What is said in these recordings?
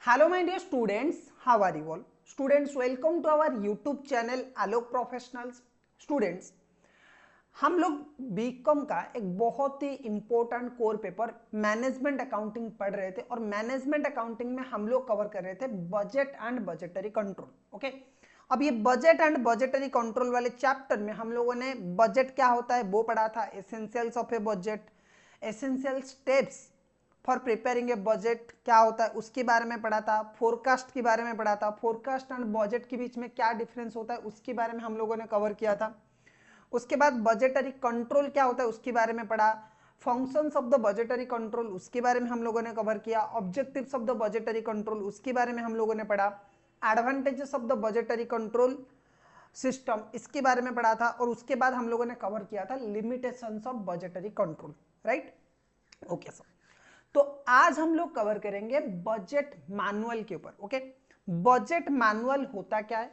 Hello my dear students, how are you all? Students, welcome to our YouTube channel Alok professionals. Students, हम लोग BCom का एक बहुत ही important core paper management accounting पढ़ रहे थे और मैनेजमेंट अकाउंटिंग में हम लोग कवर कर रहे थे budget and budgetary control. Okay, अब ये बजट एंड बजटरी कंट्रोल वाले चैप्टर में हम लोगों ने बजट क्या होता है वो पढ़ा था, essentials of A budget, essential steps for preparing A budget क्या होता है उसके बारे में पढ़ा था, फोरकास्ट के बारे में पढ़ा था, फोरकास्ट एंड बजट के बीच में क्या डिफरेंस होता है उसके बारे में हम लोगों ने कवर किया था। उसके बाद बजटरी कंट्रोल क्या होता है उसके बारे में पढ़ा, functions of the budgetary control उसके बारे में हम लोगों ने कवर किया, objectives of the budgetary control उसके बारे में हम लोगों ने पढ़ा, advantages of the budgetary control system इसके बारे में पढ़ा था और उसके बाद हम लोगों ने कवर किया था limitations of budgetary control. Right, okay sir. तो आज हम लोग कवर करेंगे बजट मैनुअल के ऊपर। ओके, बजट मैनुअल होता क्या है,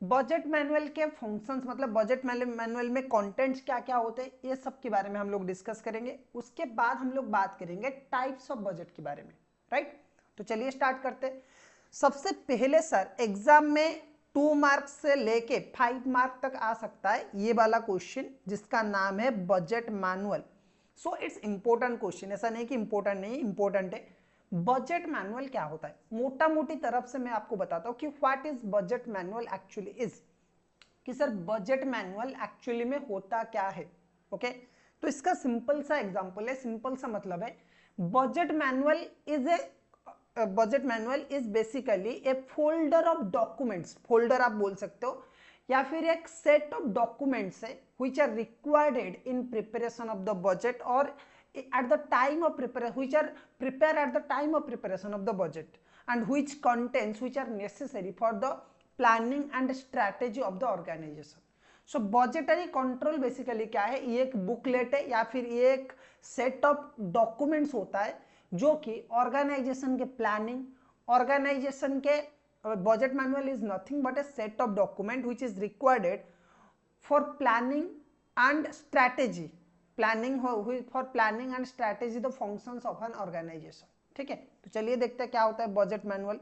बजट मैनुअल के फंक्शंस मतलब बजट मैनुअल में कंटेंट्स क्या क्या होते हैं, ये सब के बारे में हम लोग डिस्कस करेंगे। उसके बाद हम लोग बात करेंगे टाइप्स ऑफ बजट के बारे में। राइट, तो चलिए स्टार्ट करते हैं। सबसे पहले सर एग्जाम में 2 मार्क्स से लेके 5 मार्क तक आ सकता है ये वाला क्वेश्चन जिसका नाम है budget manual. So it's important question, ऐसा नहीं कि इंपॉर्टेंट नहीं, इंपॉर्टेंट है। बजट मैनुअल क्या होता है, मोटा मोटी तरफ से मैं आपको बताता हूं कि what is budget manual actually is, कि सर बजट मैनुअल एक्चुअली में होता क्या है। ओके, तो इसका सिंपल सा एग्जांपल है, सिंपल सा मतलब है budget manual is basically A folder of documents, folder आप बोल सकते हो, या फिर एक सेट ऑफ डॉक्यूमेंट्स है which are required in preparation of the budget or at the time of preparation, which are prepared at the time of preparation of the budget and which contents which are necessary for the planning and strategy of the organization. So budgetary control basically क्या है, ये एक booklet है या फिर ये एक set of documents होता है जो कि ऑर्गेनाइजेशन के प्लानिंग, ऑर्गेनाइजेशन के budget manual is nothing but A set of document which is required for planning and strategy, for planning and strategy the functions of an organization। ठीक है, तो चलिए देखते हैं क्या होता है बजट मैनुअल।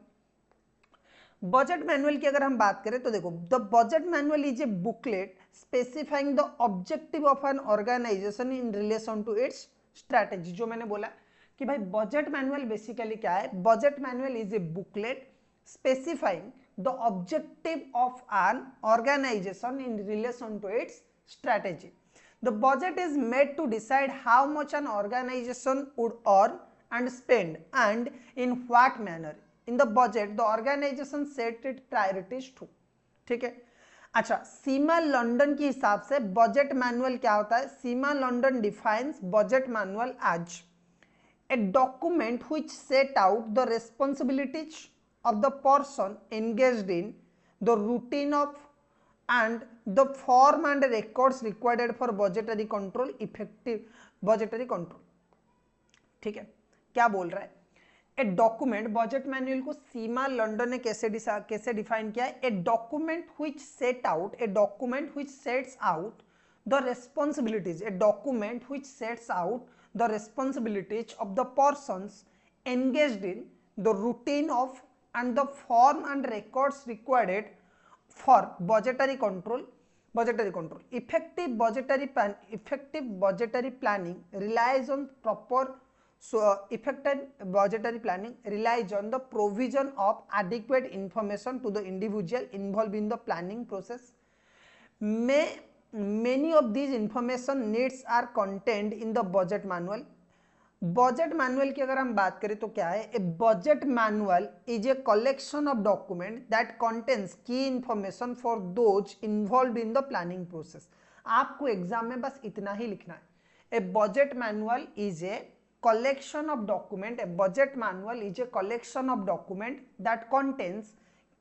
बजट मैनुअल की अगर हम बात करें तो देखो, the budget manual is a booklet specifying the objective of an organisation in relation to its strategy. जो मैंने बोला कि भाई बजट मैनुअल बेसिकली क्या है, budget manual is a booklet specifying the objective of an organization in relation to its strategy. The budget is made to decide how much an organization would earn and spend and in what manner. In the budget, the organization set its priorities too. ठीक है, अच्छा सीमा London के हिसाब से budget manual क्या होता है, CIMA London defines budget manual as a document which set out the responsibilities of the person engaged in the routine of and the form and records required for budgetary control, effective budgetary control। ठीक है, क्या बोल रहा है, a document, budget manual को सीमा London ने कैसे define किया है, a document which set out, a document which sets out the responsibilities, a document which sets out the responsibilities of the persons engaged in the routine of and the form and records required for budgetary control, effective budgetary planning relies on proper, so effective budgetary planning relies on the provision of adequate information to the individual involved in the planning process. Many of these information needs are contained in the budget manual। Budget manual की अगर हम बात करें तो क्या है, a budget manual is a collection of document that contains key information for those involved in the planning process. आपको exam में बस इतना ही लिखना है, a budget manual is a collection of document, a budget manual is a collection of document that contains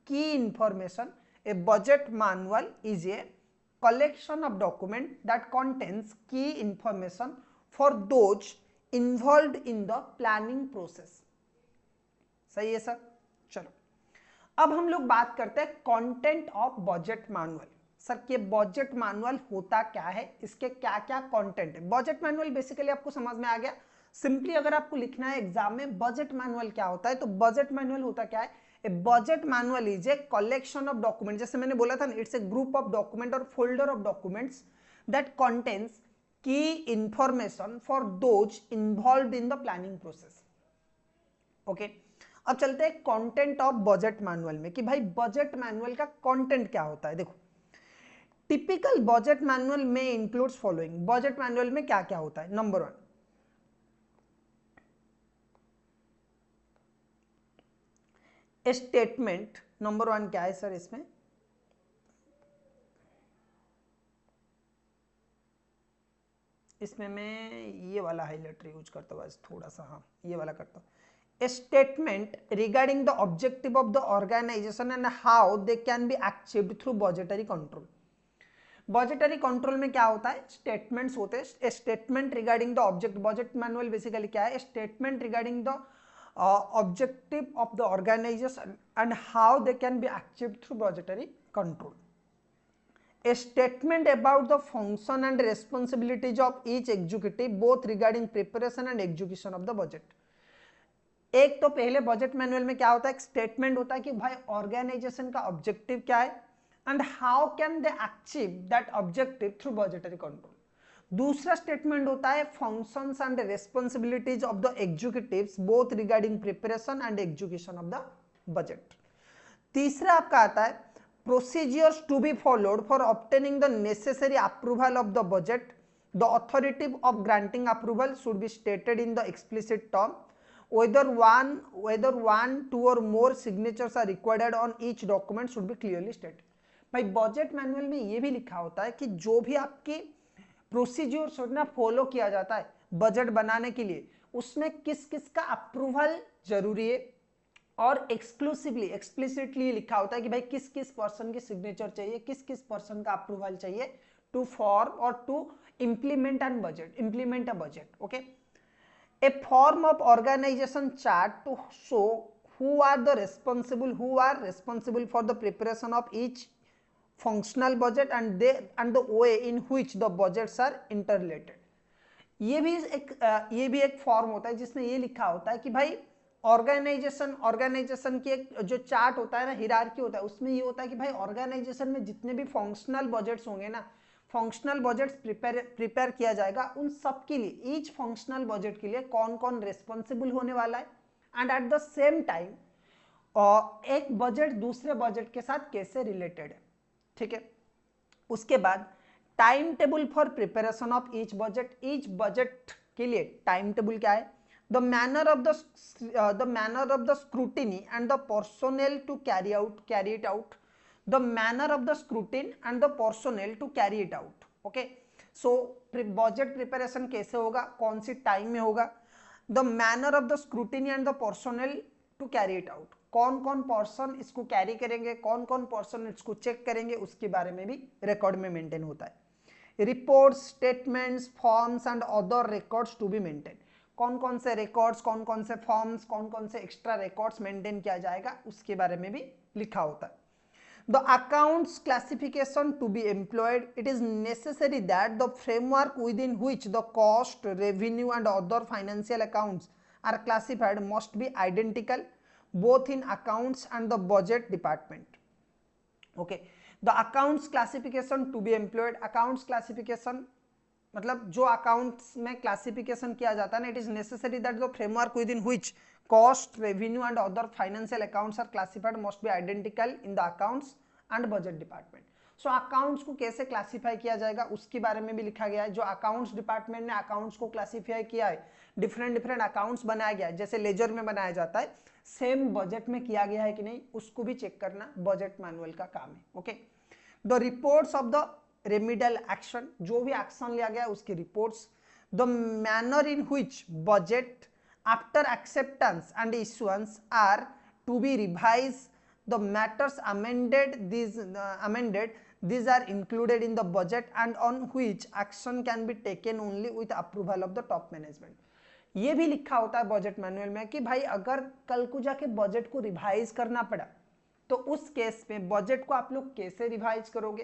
key information, a budget manual is a collection of document that contains key information for those involved in the planning process। सही है sir, चलो अब हम लोग बात करते हैं content of budget manual. Sir ये बजट मैनुअल होता क्या है, इसके क्या क्या कंटेंट है। बजट मैनुअल बेसिकली आपको समझ में आ गया, सिंपली अगर आपको लिखना है एग्जाम में बजट मैनुअल क्या होता है, तो बजट मैनुअल होता क्या है, a budget manual is a collection of document, जैसे मैंने बोला था ना, it's a group of document और folder of documents that contains key information for those involved in the planning process. Okay, अब चलते हैं कंटेंट ऑफ बजट मैनुअल में कि भाई बजट मैनुअल का कंटेंट क्या होता है। देखो, टिपिकल बजट मैनुअल में इंक्लूड्स फॉलोइंग, बजट मैनुअल में क्या क्या होता है। Number 1, statement. नंबर 1 क्या है सर इसमें, इसमें मैं ये वाला हाईलाइटर यूज करता हूँ, थोड़ा सा, हाँ ये वाला करता हूँ। Statement regarding the objective of the organisation and how they can be achieved through budgetary control. Budgetary control में क्या होता है, स्टेटमेंट्स होते हैं। Statement regarding the object, budget manual basically क्या है, statement regarding the objective of the organisation and how they can be achieved through budgetary control. A statement about the function and responsibilities of each executive both regarding preparation and execution of the budget। एक तो पहले budget manual में क्या होता है, एक statement होता है कि भाई ऑर्गेनाइजेशन का ऑब्जेक्टिव क्या है and how can they achieve that objective through budgetary control. दूसरा स्टेटमेंट होता है functions and responsibilities of the executives both regarding preparation and execution of the budget. तीसरा आपका आता है procedures to be followed for obtaining the necessary approval of the budget. The authority of granting approval should be stated in the explicit term. Whether one, two or more signatures are required on each document should be clearly stated. भाई budget manual में ये भी लिखा होता है कि जो भी आपके प्रोसीजर्स ना फॉलो किया जाता है बजट बनाने के लिए, उसमें किस किस का अप्रूवल जरूरी है, और एक्सक्लूसिवली एक्सप्लिसिटली लिखा होता है कि भाई किस किस पर्सन की सिग्नेचर चाहिए, किस किस पर्सन का अप्रूवल चाहिए टू फॉर्म और to implement and budget, implement a budget. Okay, a form of organisation chart to show who are responsible for the preparation of each functional budget and the way in which the budgets are interrelated। ये भी एक form होता है जिसमें ये लिखा होता है कि भाई ऑर्गेनाइजेशन की एक जो चार्ट होता है ना, हिरार्की होता है, उसमें ये होता है कि भाई ऑर्गेनाइजेशन में जितने भी फंक्शनल बजट्स होंगे ना, फंक्शनल बजट्स प्रिपेयर किया जाएगा, उन सब के लिए ईच फंक्शनल बजट के लिए कौन कौन रेस्पॉन्सिबल होने वाला है and at the same time एक बजट दूसरे बजट के साथ कैसे रिलेटेड है। ठीक है, उसके बाद time table for preparation of each budget के लिए टाइम टेबल क्या है, the manner of the scrutiny and the personnel to carry it out, the manner of the scrutiny and the personnel to carry it out। okay, so budget preparation कैसे होगा, कौन सी time में होगा, the manner of the scrutiny and the personnel to carry it out, कौन कौन person इसको carry करेंगे, कौन कौन पर्सन इसको चेक करेंगे, उसके बारे में भी रिकॉर्ड में मेंटेन होता है। Reports, statements, forms and other records to be maintain, कौन कौन से रिकॉर्ड्स, कौन कौन से फॉर्म्स, कौन कौन से एक्स्ट्रा रिकॉर्ड्स मेंटेन किया जाएगा, उसके बारे में भी लिखा होता है। The accounts classification to be employed, it is necessary that the framework with in which the cost, revenue and other financial accounts are classified must be identical both in accounts and the budget department. Okay, the accounts classification to be employed, accounts classification मतलब जो accounts में classification किया जाता है ना, it is necessary that the framework with in which cost, revenue and other financial accounts are classified must be identical in the accounts and budget department. So accounts को कैसे classify किया जाएगा उसके बारे में भी लिखा गया है। जो अकाउंट्स डिपार्टमेंट ने अकाउंट्स को क्लासिफाई किया है, डिफरेंट अकाउंट्स बनाया गया है, जैसे लेजर में बनाया जाता है, सेम बजट में किया गया है कि नहीं, उसको भी चेक करना बजट मैनुअल का काम है। Okay, the reports of the remedial action, जो भी एक्शन लिया गया उसकी reports, the manner in which budget after acceptance and issuance are to be revise, the matters amended these are included in the budget and on which action can be taken only with approval of the top management। ये भी लिखा होता है budget manual में कि भाई अगर कल को जाके बजट को रिवाइज करना पड़ा तो उस केस में बजट को आप लोग कैसे रिवाइज करोगे,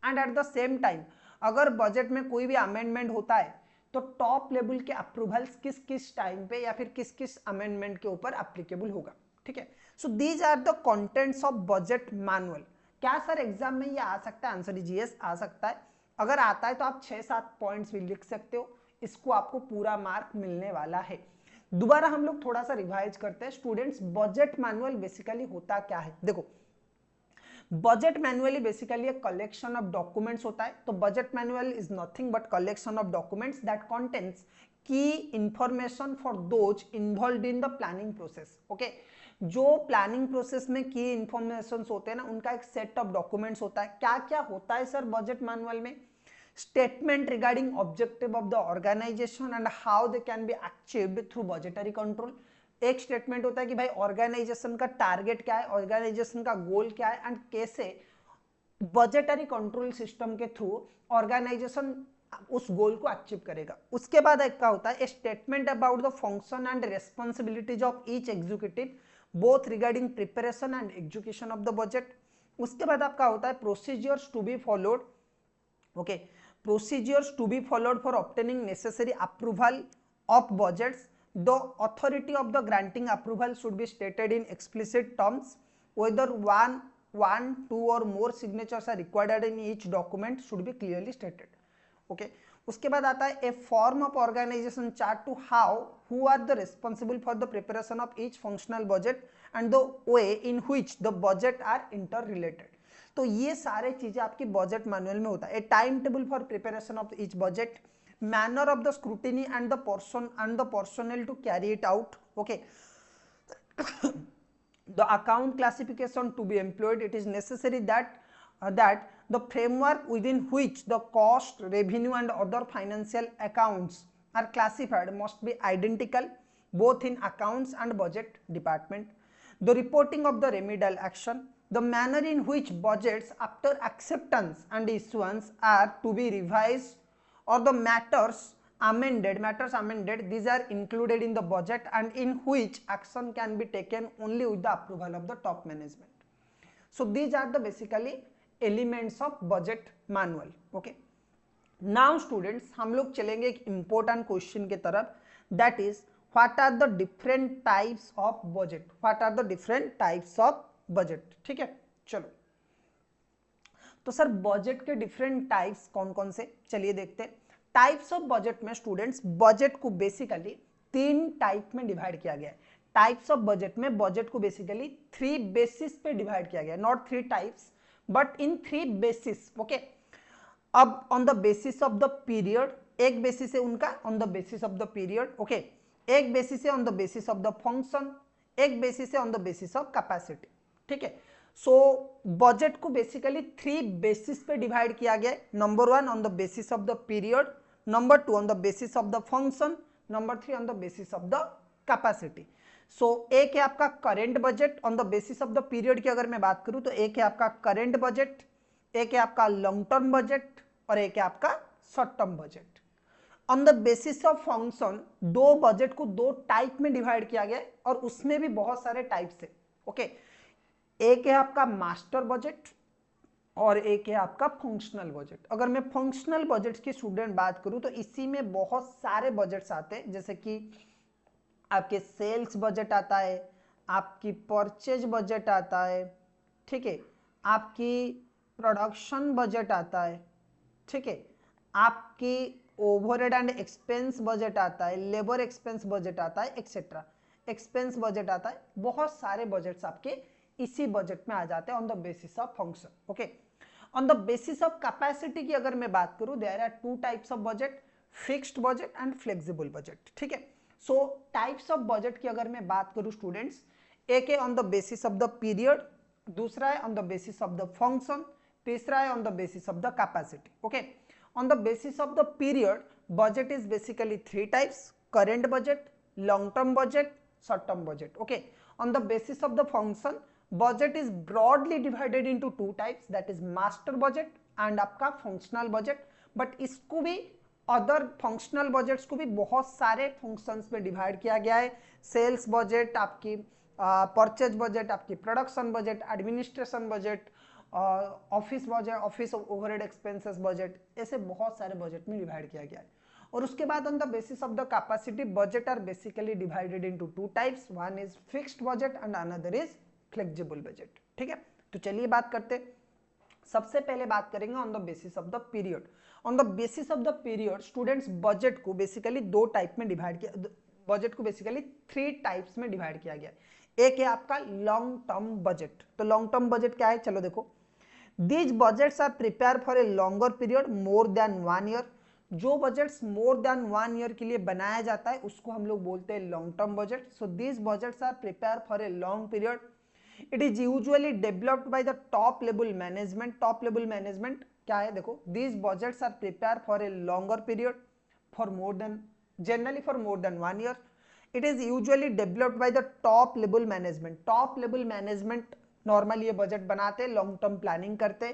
and at the same time अगर बजट में कोई भी अमेंडमेंट होता है तो टॉप लेवल के अप्रूवल्स किस किस टाइम पे या फिर किस किस अमेंडमेंट के ऊपर एप्लीकेबल होगा, ठीक है। So these are the contents of budget manual. क्या सर एग्जाम में ये आ सकता है? आंसर इज यस, आ सकता है। अगर आता है तो आप 6-7 पॉइंट्स भी लिख सकते हो, इसको आपको पूरा मार्क मिलने वाला है। दोबारा हम लोग थोड़ा सा रिवाइज करते हैं स्टूडेंट्स, बजट मैनुअल बेसिकली होता क्या है। देखो, बजट मैनुअली बेसिकली एक कलेक्शन ऑफ डॉक्यूमेंट्स होता है। तो budget manual is nothing but collection of documents that contains key information for those involve in the planning process. Okay, जो प्लानिंग प्रोसेस में की इंफॉर्मेशन होते हैं ना, उनका एक सेट ऑफ डॉक्यूमेंट्स होता है। क्या क्या होता है सर बजट मैनुअल में? Statement regarding objective of the organisation and how they can be achieved through budgetary control. एक स्टेटमेंट होता है कि भाई ऑर्गेनाइजेशन का टारगेट क्या है, ऑर्गेनाइजेशन का गोल क्या है, एंड कैसे बजटरी कंट्रोल सिस्टम के थ्रू ऑर्गेनाइजेशन उस गोल को अचीव करेगा। उसके बाद एक का होता है statement about the function and responsibilities of each executive both regarding preparation and execution of the budget. उसके बाद आपका होता है procedures to be followed. Okay, procedures to be followed for obtaining necessary approval of budgets. The authority of the granting approval should be stated in explicit terms. Whether one, two or more signatures are required in each document should be clearly stated. Okay. उसके बाद आता है a form of organization chart to how who are the responsible for the preparation of each functional budget and the way in which the budget are interrelated. तो ये सारे चीजें आपकी budget manual में होता है। a timetable for preparation of each budget, manner of the scrutiny and the person and the personnel to carry it out. Okay. The account classification to be employed, it is necessary that the framework within which the cost, revenue and other financial accounts are classified must be identical both in accounts and budget department. The reporting of the remedial action, the manner in which budgets after acceptance and issuance are to be revised or the matters amended, these are included in the budget and in which action can be taken only with the approval of the top management. So these are the basically elements of budget manual. Okay, now students हम लोग चलेंगे एक important question के तरफ, that is what are the different types of budget, what are the different types of budget. ठीक है, चलो तो सर बजट के डिफरेंट टाइप्स कौन कौन से, चलिए देखते हैं। टाइप्स ऑफ बजट में स्टूडेंट्स बजट को बेसिकली 3 टाइप में डिवाइड किया गया है। टाइप्स ऑफ बजट में बजट को बेसिकली 3 बेसिस पे डिवाइड किया गया है, not 3 types but in 3 basis. Okay, अब on the basis of the period, एक बेसिस है उनका on the basis of the period. Okay, एक बेसिस है on the basis of the function, एक बेसिस है on the basis of capacity. ठीक है, सो बजट को बेसिकली 3 बेसिस पे डिवाइड किया गया है। Number 1 on the basis of the period, number 2 on the basis of the function, number 3 on the basis of the capacity. So एक है आपका current budget on the basis of the period की अगर मैं बात करूं तो एक है आपका करेंट बजट, एक है आपका लॉन्ग टर्म बजट और एक है आपका short term budget. On the basis of function 2 budget को 2 टाइप में डिवाइड किया गया है और उसमें भी बहुत सारे टाइप्स है। ओके, एक है आपका मास्टर बजट और एक है आपका फंक्शनल बजट। अगर मैं फंक्शनल बजट की स्टूडेंट बात करूं तो इसी में बहुत सारे बजट्स आते हैं, जैसे कि आपके सेल्स बजट आता है, आपकी परचेज बजट आता है, ठीक है, आपकी प्रोडक्शन बजट आता है, ठीक है, आपकी ओवरहेड एंड एक्सपेंस बजट आता है, लेबर एक्सपेंस बजट आता है, एक्सेट्रा एक्सपेंस बजट आता है। बहुत सारे बजट्स आपके इसी बजट में आ जाते हैं on the basis of function. Okay, on the basis of capacity की अगर मैं बात करूं, there are 2 types of budget, fixed budget and flexible budget. ठीक है, सो टाइप्स ऑफ बजट की अगर मैं बात करूं स्टूडेंट्स, एक है on the basis of the period, दूसरा है on the basis of the function, तीसरा है on the basis of the capacity. Okay, on the basis of the period budget is basically 3 types, current budget, long term budget, short term budget. Okay, on the basis of the function budget is broadly divided into 2 types, that is master budget and आपका functional budget। but इसको भी other functional budgets को भी बहुत सारे functions में divide किया गया है। सेल्स बजट, आपकी परचेज बजट, आपकी production budget, administration budget, office budget, office overhead expenses budget, ऐसे बहुत सारे बजट में डिवाइड किया गया है। और उसके बाद on the basis of the capacity budget are basically divided into two types, one is fixed budget and another is flexible budget. ठीक है, तो चलिए बात करते हैं। सबसे पहले बात करेंगे on the basis of the period. On the basis of the period students budget को बेसिकली दो टाइप में डिवाइड किया, बजट को बेसिकली 3 टाइप्स में डिवाइड किया गया। एक है आपका लॉन्ग टर्म बजट। तो लॉन्ग टर्म बजट क्या है, चलो देखो, these budgets are prepare for a longer period more than 1 year. जो बजट्स मोर देन 1 ईयर के लिए बनाया जाता है उसको हम लोग बोलते हैं long term budget. So these budgets are prepare for a long period. It is usually developed by the top level management. Top level management क्या है, देखो, these budgets are prepare for a longer period for more than, generally for more than 1 year. It is usually developed by the top level management. Top level management normally ये budget बनाते, long term planning करते।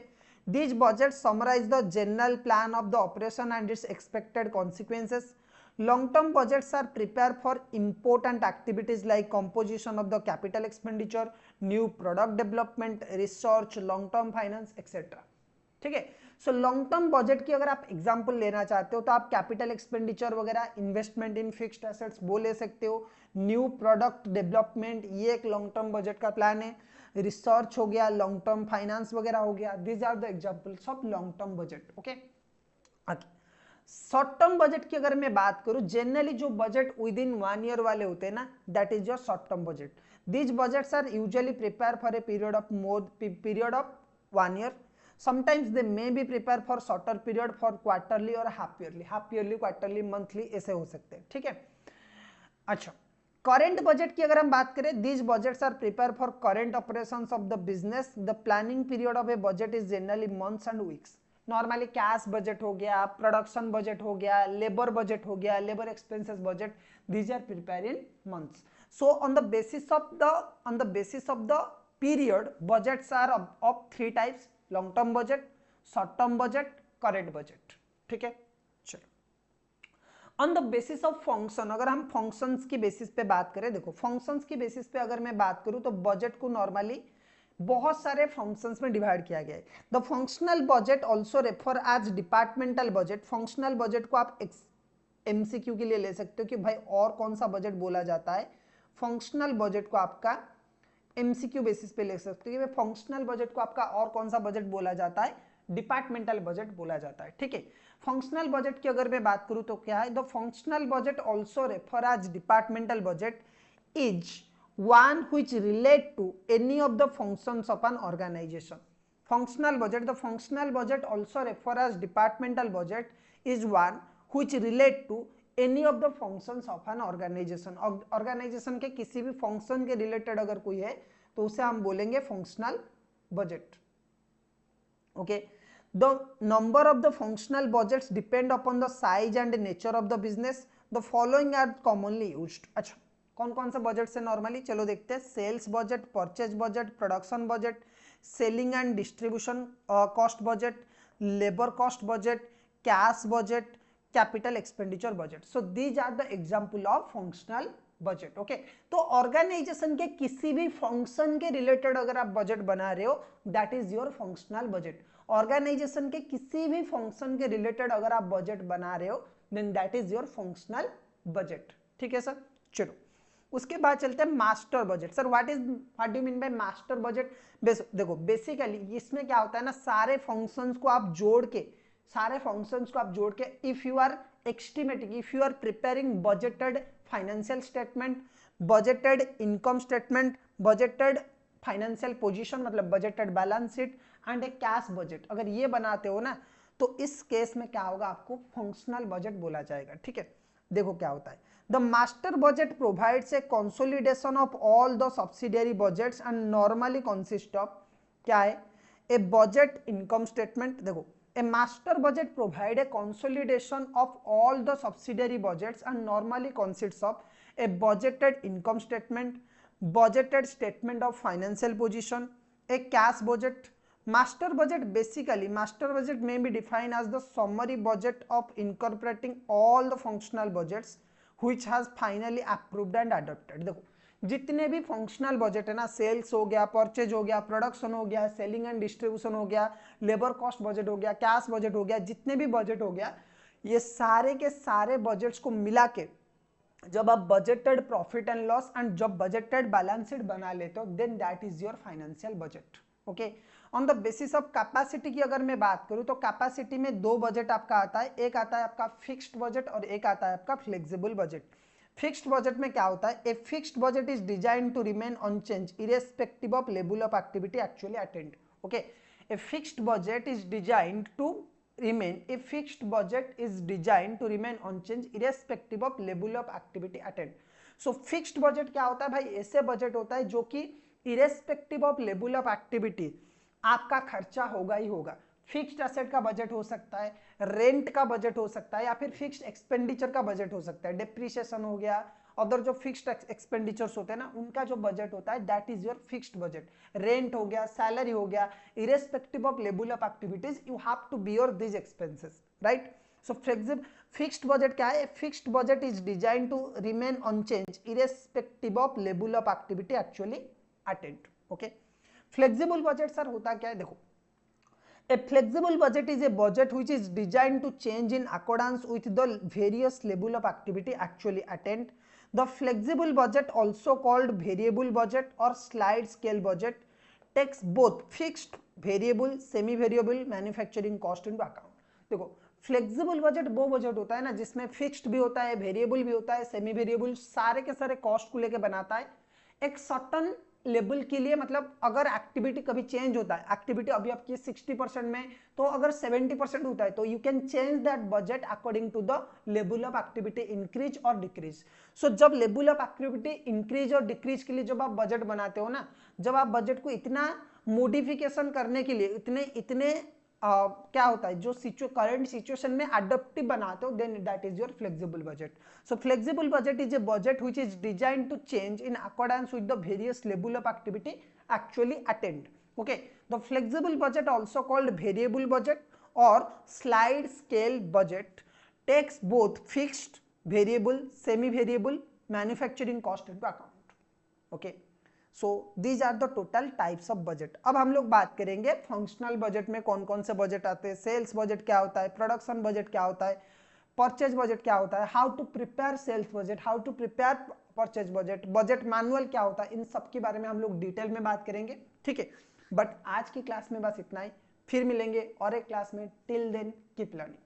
These budgets summarize the general plan of the operation and its expected consequences. Long term budgets are prepared for important activities like composition of the capital expenditure, new product development, research, long term finance, etc. ठीक है, so long term budget की अगर आप example लेना चाहते हो तो आप कैपिटल एक्सपेंडिचर वगैरह, इन्वेस्टमेंट इन फिक्स्ड एसेट्स वो ले सकते हो, न्यू प्रोडक्ट डेवलपमेंट ये एक लॉन्ग टर्म बजट का प्लान है, रिसर्च हो गया, लॉन्ग टर्म फाइनेंस वगैरह हो गया। These are the examples of long term budget. Okay, short term budget की अगर मैं बात करूं, जनरली जो बजट विद इन 1 ईयर वाले होते हैं ना, that is your short term budget. These budgets are usually prepare for a period of 1 year. Sometimes they may be prepared for shorter period for quarterly और half yearly, quarterly, monthly ऐसे हो सकते हैं। ठीक है, अच्छा, करंट बजट की अगर हम बात करें, these budgets are prepared for current operations of the business. The planning period of a budget is generally months and weeks. Normally cash budget हो गया, प्रोडक्शन बजट हो गया, लेबर बजट हो गया, labour expenses budget, these are prepared in months. So on the basis of the period, budgets are of 3 types: long term budget, short term budget, current budget. ठीक है, चलो on the basis of function, अगर हम functions की basis पे बात करें, देखो फंक्शंस की बेसिस पे अगर मैं बात करूं तो बजट को नॉर्मली बहुत सारे फंक्शंस में डिवाइड किया गया है। The functional budget also refer as departmental budget. Functional budget को आप एमसीक्यू के लिए ले सकते हो कि भाई और कौन सा बजट बोला जाता है। फंक्शनल बजट को आपका एमसीक्यू बेसिस पे ले सकते हो कि फंक्शनल बजट को आपका और कौन सा बजट बोला जाता है, डिपार्टमेंटल बजट बोला जाता है। ठीक है, फंक्शनल बजट की अगर मैं बात करूं तो क्या है, the functional budget also refer as departmental budget is one which relate to any of the functions of an organization. Functional budget, the functional budget also refer as departmental budget is one which relate to any of the functions of an organization. Organization के किसी भी function के related अगर कोई है तो उसे हम बोलेंगे functional budget. Okay, the number of the functional budgets depend upon the size and nature of the business. The following are commonly used. अच्छा, कौन कौन से बजट से नॉर्मली, चलो देखते हैं। Sales budget, purchase budget, production budget, selling and distribution cost budget, labour cost budget, cash budget, capital expenditure budget. So these are the example of functional budget. Okay, तो organization के किसी भी function के related अगर आप budget बना रहे हो, that is your functional budget. Organization के किसी भी फंक्शन के रिलेटेड अगर आप बजट बना रहे हो, then that is your functional budget. ठीक है सर, चलो उसके बाद चलते हैं master budget. Sir what do you mean by master budget? देखो बेसिकली इसमें क्या होता है ना, सारे फंक्शंस को आप जोड़ के if you are estimating, if you are preparing budgeted financial statement, budgeted income statement, budgeted financial position मतलब budgeted balance sheet and a cash budget, अगर ये बनाते हो ना तो इस केस में क्या होगा, आपको फंक्शनल बजट बोला जाएगा। ठीक है, देखो क्या होता है, the master budget provides a consolidation of all the subsidiary budgets and normally consist of, क्या है, ए बजट इनकम स्टेटमेंट। देखो a master budget provide a consolidation of all the subsidiary budgets and normally consists of a budgeted income statement, budgeted statement of financial position, a cash budget. Master budget may be defined as the summary budget of incorporating all the functional budgets which has finally approved and adopted. देखो जितने भी functional budget है ना, sales हो गया, purchase हो गया, production हो गया, सेलिंग एंड डिस्ट्रीब्यूशन हो गया, लेबर कॉस्ट बजट हो गया, कैश बजट हो गया, जितने भी बजट हो गया, ये सारे के सारे बजट्स को मिला के जब आप बजटेड प्रॉफिट एंड लॉस एंड जब बजटेड बैलेंस शीट बना लेते हो, then that is your financial budget. Okay, on the basis of capacity की अगर मैं बात करूं तो कैपेसिटी में दो बजट आपका आता है, एक आता है आपका फिक्स्ड बजट और एक आता है आपका फ्लेक्सिबल बजट। फिक्स्ड बजट में क्या होता है, a fixed budget is design to remain unchange irrespective of level of activity actually attend. Okay, a fixed budget is designed to remain a fixed budget is designed to remain unchanged irrespective of level of activity attained। so fixed budget क्या होता है भाई, ऐसे budget होता है जो कि irrespective of level of activity आपका खर्चा होगा ही होगा। फिक्स्ड एसेट का बजट हो सकता है, रेंट का बजट हो सकता है, या फिर फिक्स्ड एक्सपेंडिचर का बजट हो सकता है, डेप्रिसिएशन हो गया, अदर जो फिक्स्ड एक्सपेंडिचर्स होते हैं ना उनका जो बजट होता है that is your fixed budget. Rent हो गया, सैलरी हो गया, irrespective of level of activities you have to bear this expenses, right. So flexible fixed budget क्या है, fixed budget is design to remain unchange irrespective of level of activity actually attend. Okay, flexible budget sir होता क्या है, देखो a flexible budget is a budget which is designed to change in accordance with the various level of activity actually attained। The flexible budget, also called variable budget or slide scale budget, takes both fixed, variable, semi variable manufacturing cost into account। देखो flexible budget वो budget होता है ना जिसमें fixed भी होता है, variable भी होता है, सेमी वेरिएबल, सारे के सारे कॉस्ट को लेके बनाता है एक सर्टन लेवल के लिए। मतलब अगर एक्टिविटी कभी चेंज होता है, एक्टिविटी अभी आपकी 60% में, तो अगर 70% होता है तो you can change that budget according to the level of activity increase और डिक्रीज। सो जब लेवल ऑफ एक्टिविटी इंक्रीज और डिक्रीज के लिए जब आप बजट बनाते हो ना, जब आप बजट को इतना मोडिफिकेशन करने के लिए इतने क्या होता है जो करंट सिचुएशन में अडॉप्टिव बनाते हो, then that is your flexible budget. So flexible budget is a budget which is designed to change in accordance with the various level of activity actually attend. Okay, the flexible budget also called variable budget और slide scale budget takes both fixed, variable, semi variable manufacturing cost into account. Okay, so these are the total types of budget. अब हम लोग बात करेंगे functional budget में कौन कौन से बजट आते हैं, सेल्स बजट क्या होता है, प्रोडक्शन बजट क्या होता है, परचेज बजट क्या होता है, how to prepare sales budget, how to prepare purchase budget, budget manual क्या होता है, इन सब के बारे में हम लोग डिटेल में बात करेंगे, ठीक है। बट आज की क्लास में बस इतना ही, फिर मिलेंगे और एक क्लास में। Till then keep learning.